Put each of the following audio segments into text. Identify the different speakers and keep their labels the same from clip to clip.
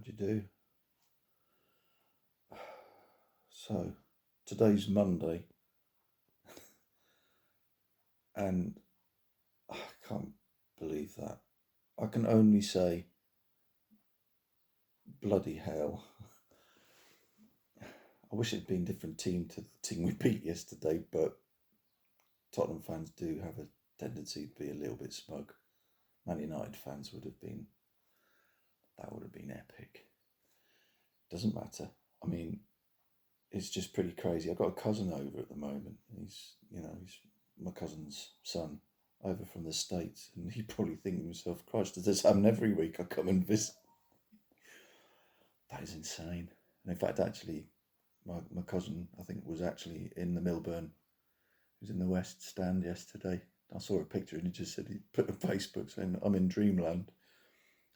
Speaker 1: How'd you do? So, today's Monday, and I can't believe that. I can only say, bloody hell. I wish it'd been a different team to the team we beat yesterday, but Tottenham fans do have a tendency to be a little bit smug. Man United fans that would have been epic. Doesn't matter. I mean, it's just pretty crazy. I've got a cousin over at the moment. He's my cousin's son over from the States, and he probably thinking to himself, Christ, does this happen every week I come and visit? That is insane. And in fact, actually, my cousin, I think, was actually in the Milburn. He was in the West Stand yesterday. I saw a picture and he just said he put on Facebook saying, I'm in dreamland.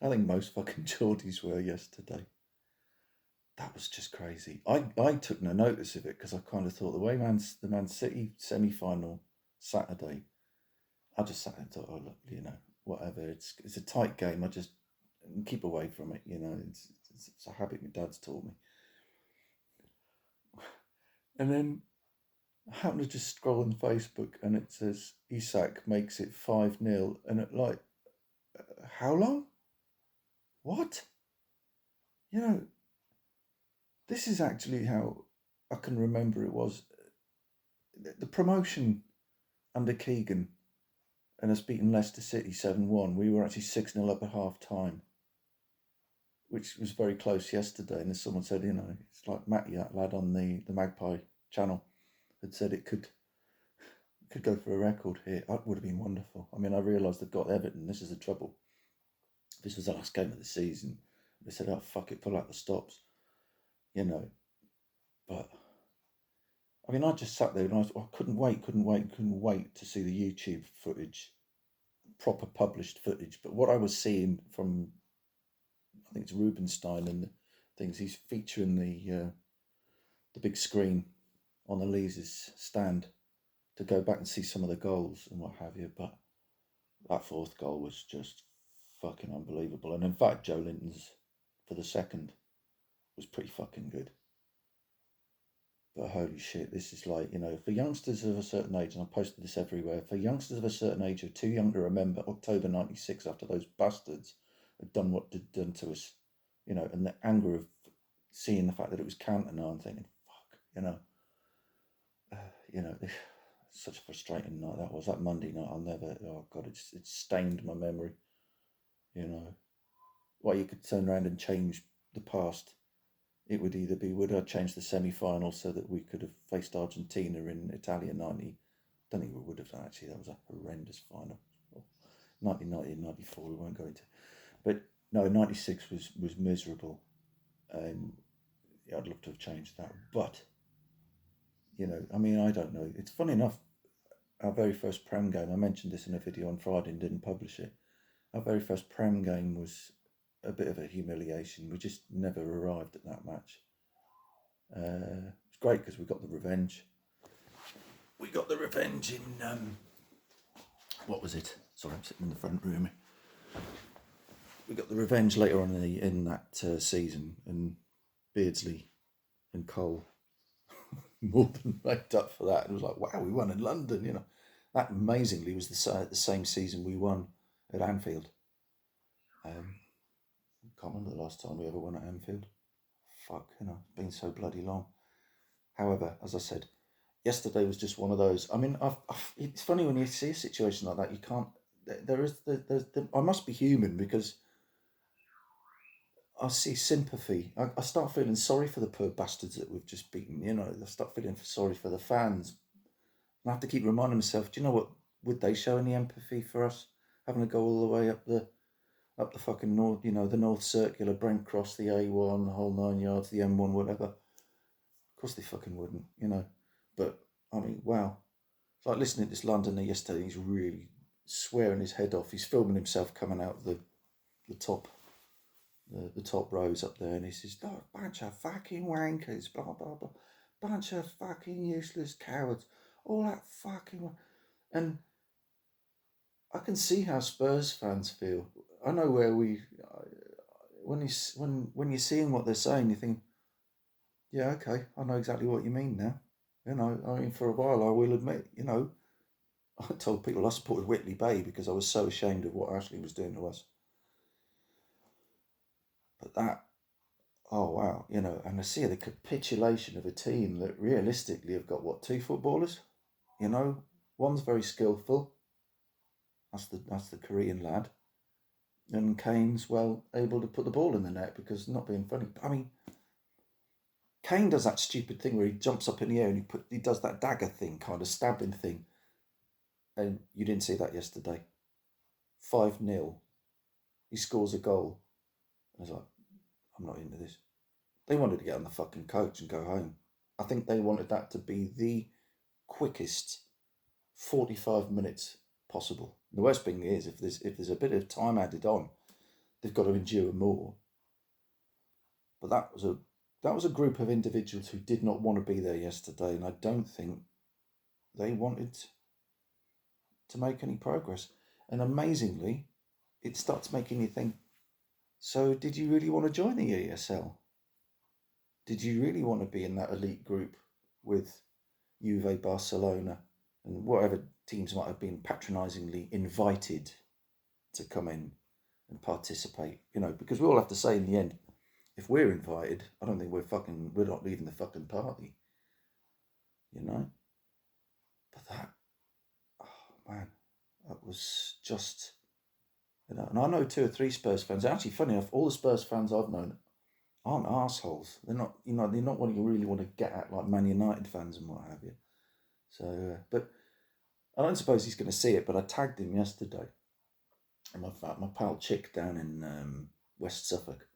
Speaker 1: I think most fucking Geordies were yesterday. That was just crazy. I took no notice of it because I kind of thought the way the Man City semi-final Saturday, I just sat and thought, oh look, whatever. It's a tight game. I just keep away from it. It's a habit my dad's taught me. And then I happened to just scroll on Facebook and it says Isak makes it 5-0, and it like, how long? What? This is actually how I can remember it was. The promotion under Keegan and us beating Leicester City 7-1, we were actually 6-0 up at half time, which was very close yesterday. And as someone said, it's like Matty, that lad on the Magpie channel, had said it could go for a record here. That would have been wonderful. I mean, I realised they've got Everton. This is the trouble. This was the last game of the season. They said, oh, fuck it, pull out the stops. But I mean, I just sat there and I couldn't wait to see the YouTube footage, proper published footage. But what I was seeing from, I think it's Rubenstein and the things, he's featuring the big screen on the Lees' stand to go back and see some of the goals and what have you. But that fourth goal was just fucking unbelievable. And in fact, Joe Linton's for the second was pretty fucking good. But holy shit, this is like, for youngsters of a certain age, and I posted this everywhere, for youngsters of a certain age who are too young to remember October 96 after those bastards had done what they'd done to us, and the anger of seeing the fact that it was Cantona and thinking, fuck, such a frustrating night that was. That Monday night, I'll never, oh God, it's stained my memory, Well, you could turn around and change the past. It would either be, would I change the semi-final so that we could have faced Argentina in Italia 90? I don't think we would have done, actually. That was a horrendous final. 1990 and 94 we won't go into. But no, 96 was miserable. I'd love to have changed that. But, I mean, I don't know. It's funny enough, our very first Prem game, I mentioned this in a video on Friday and didn't publish it. Our very first Prem game was a bit of a humiliation. We just never arrived at that match. It's great because we got the revenge. We got the revenge in what was it? Sorry, I'm sitting in the front room. We got the revenge later on in that season, and Beardsley and Cole more than made up for that. It was like, wow, we won in London. That amazingly was the same season we won at Anfield. Can't remember the last time we ever won at Anfield. Fuck, it's been so bloody long. However, as I said, yesterday was just one of those. I mean, it's funny when you see a situation like that, you can't. I must be human because I see sympathy. I start feeling sorry for the poor bastards that we've just beaten. I start feeling sorry for the fans. And I have to keep reminding myself, do you know what? Would they show any empathy for us having to go all the way up the fucking north, the North Circular, Brent Cross, the A1, the whole 9 yards, the M1, whatever. Of course they fucking wouldn't, But, I mean, wow. It's like listening to this Londoner yesterday, he's really swearing his head off. He's filming himself coming out of the top rows up there, and he says, oh, bunch of fucking wankers, blah, blah, blah. Bunch of fucking useless cowards. All that fucking... And I can see how Spurs fans feel. I know where when you're seeing what they're saying, you think, yeah, okay, I know exactly what you mean now. I mean, for a while, I will admit, I told people I supported Whitley Bay because I was so ashamed of what Ashley was doing to us. But that, oh wow, and I see the capitulation of a team that realistically have got what, two footballers? One's very skillful. That's the Korean lad, and Kane's well able to put the ball in the net because not being funny. I mean, Kane does that stupid thing where he jumps up in the air and he does that dagger thing, kind of stabbing thing, and you didn't see that yesterday. 5-0. He scores a goal. I was like, I'm not into this. They wanted to get on the fucking coach and go home. I think they wanted that to be the quickest 45 minutes possible. The worst thing is if there's a bit of time added on, they've got to endure more. But that was a group of individuals who did not want to be there yesterday, and I don't think they wanted to make any progress. And amazingly, it starts making you think, so did you really want to join the ESL? Did you really want to be in that elite group with Juve, Barcelona, and whatever teams might have been patronisingly invited to come in and participate? Because we all have to say in the end, if we're invited, I don't think we're not leaving the fucking party. But that, oh man, that was just, and I know 2 or 3 Spurs fans. Actually, funny enough, all the Spurs fans I've known aren't arseholes. They're not, they're not what you really want to get at, like Man United fans and what have you. So, but I don't suppose he's going to see it, but I tagged him yesterday. And my pal Chick down in West Suffolk.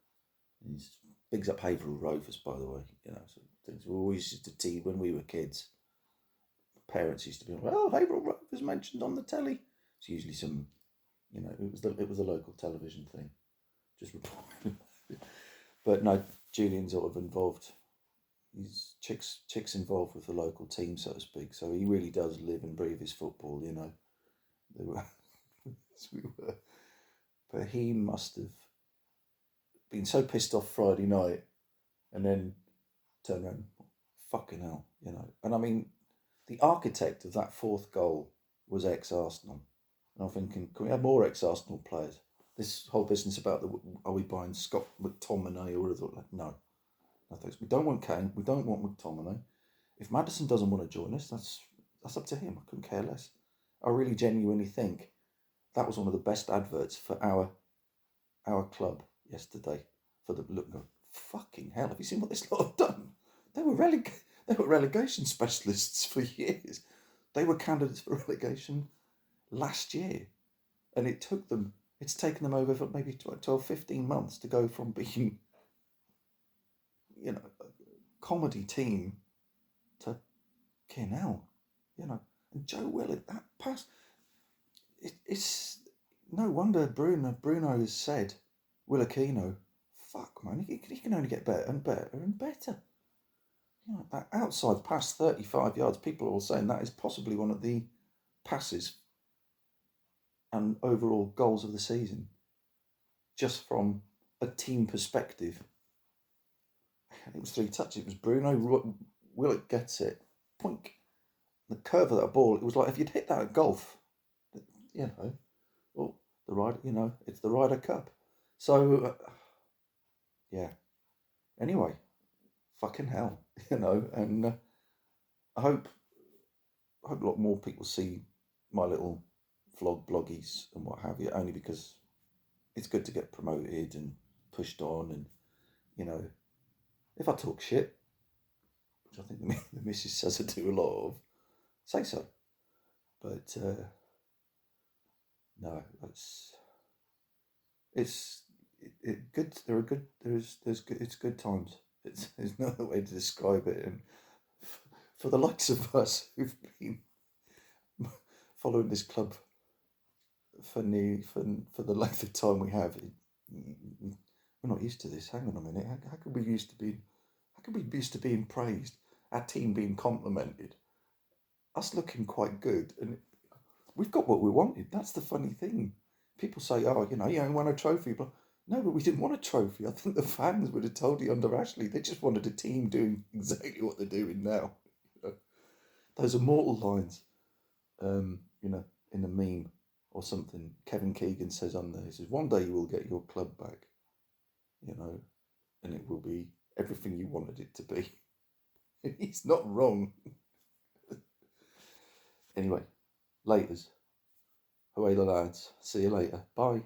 Speaker 1: He's bigs up Haverhill Rovers, by the way. So things we always used to tease when we were kids. Parents used to be like, "Well, Haverhill Rovers mentioned on the telly." It's usually some, it was a local television thing, just reporting. But no, Julian's sort of involved. He's Chick's involved with the local team, so to speak. So he really does live and breathe his football. They were, we were, but he must have been so pissed off Friday night, and then turned around, fucking hell, And I mean, the architect of that 4th goal was ex-Arsenal. And I'm thinking, can we have more ex-Arsenal players? This whole business about are we buying Scott McTominay or whatever? No thanks. We don't want Kane. We don't want McTominay. If Maddison doesn't want to join us, that's up to him. I couldn't care less. I really genuinely think that was one of the best adverts for our club yesterday. For the look, fucking hell! Have you seen what this lot have done? They were relegation specialists for years. They were candidates for relegation last year, and it's taken them over for maybe 12, 15 months to go from being, a comedy team to hell, and Joe Willett, that pass, it's no wonder Bruno has said, Willoquino, fuck man, he can only get better and better and better. That outside pass, 35 yards, people are all saying that is possibly one of the passes and overall goals of the season, just from a team perspective. It was 3 touches. It was Bruno. Willett gets it. Poink. The curve of that ball. It was like if you'd hit that at golf, well, the Ryder. It's the Ryder Cup. So, yeah. Anyway, fucking hell, and I hope a lot more people see my little bloggies and what have you. Only because it's good to get promoted and pushed on, and if I talk shit, which I think the missus says I do a lot of, say so. But no, it's good. It's good times. There's no other way to describe it. And for the likes of us who've been following this club for the length of time we have, we're not used to this. Hang on a minute. How could we used to being praised, our team being complimented, us looking quite good, and we've got what we wanted. That's the funny thing. People say, "Oh, you won a trophy," but No, but we didn't want a trophy. I think the fans would have told you under Ashley. They just wanted a team doing exactly what they're doing now. Those immortal lines, in a meme or something. Kevin Keegan says on there, he says, one day you will get your club back, you know, and it will be everything you wanted it to be. He's not wrong. Anyway, laters. Away the lads. See you later. Bye.